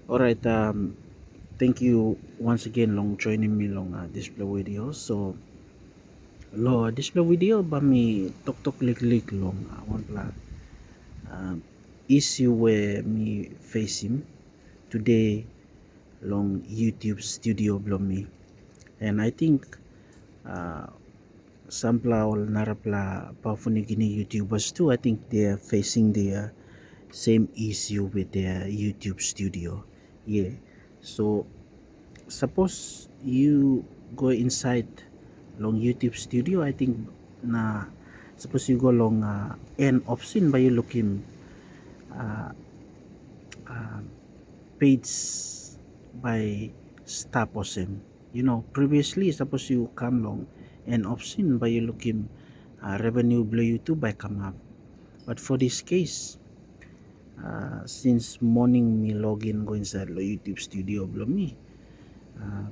Alright, thank you once again long joining me long display video. So, lo display video ba mi tok lik long one pla issue where me facing today long YouTube studio below me. And I think uh, some pla or narapla pafunigini YouTubers too. I think they are facing the same issue with their YouTube studio. Yeah. So suppose you go inside long YouTube studio, I think na suppose you go long end option by you looking uh, uh, page by stop osem. You know, previously suppose you come long end option by you looking revenue below YouTube by come up. But for this case, since morning me login go inside lo YouTube studio below me, uh,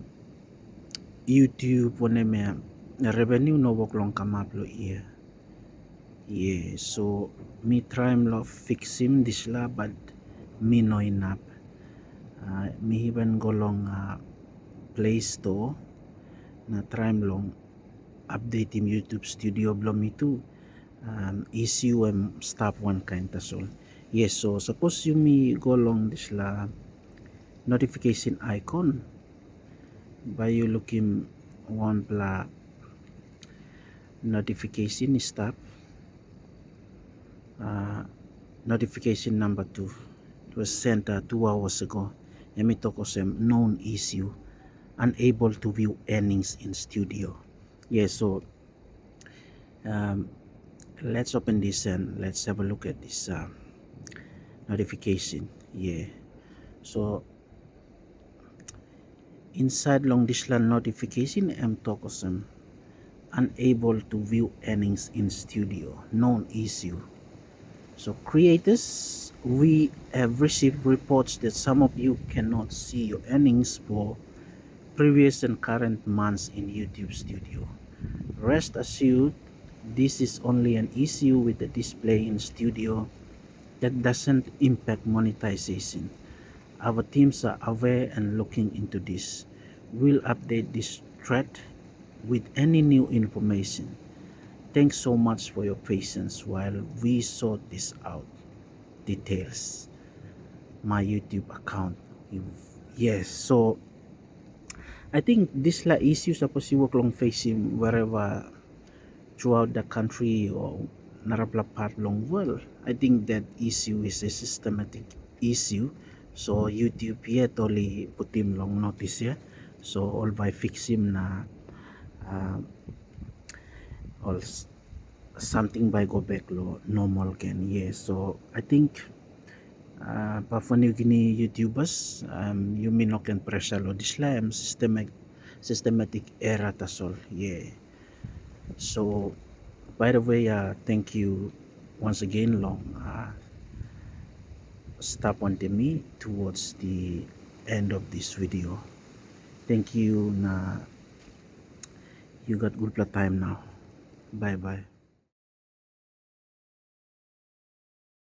YouTube one me revenue no work long come up lo iya. Yeah, so me try lo fix him this la but me no enough. Me even go long Play Store na try long update him YouTube studio below me too. Issue and stop one kind tasol. Yes, so suppose you me go along this la notification icon by you looking one pla notification stop notification number 2 it was sent 2 hours ago and me talk of some known issue unable to view earnings in studio. Yes, so um, let's open this and let's have a look at this notification. Yeah, so inside long this land notification I'm talk of some unable to view earnings in studio known issue. So creators, we have received reports that some of you cannot see your earnings for previous and current months in YouTube studio. Rest assured, this is only an issue with the display in studio that doesn't impact monetization. Our teams are aware and looking into this. We'll update this thread with any new information. Thanks so much for your patience while we sort this out. Details. My YouTube account. Yes, so I think this la issue suppose you work long facing wherever throughout the country or narapla part long world. I think that issue is a systematic issue. So YouTube yet only put him long notice yeah. So all by fix him na uh, all something by go back lo normal again. Yeah. So I think Papua New Guinea YouTubers you may not can pressure lo dislam systematic error tasol. Yeah. So by the way, thank you once again long stop on me towards the end of this video. Thank you na you got good time now. Bye bye.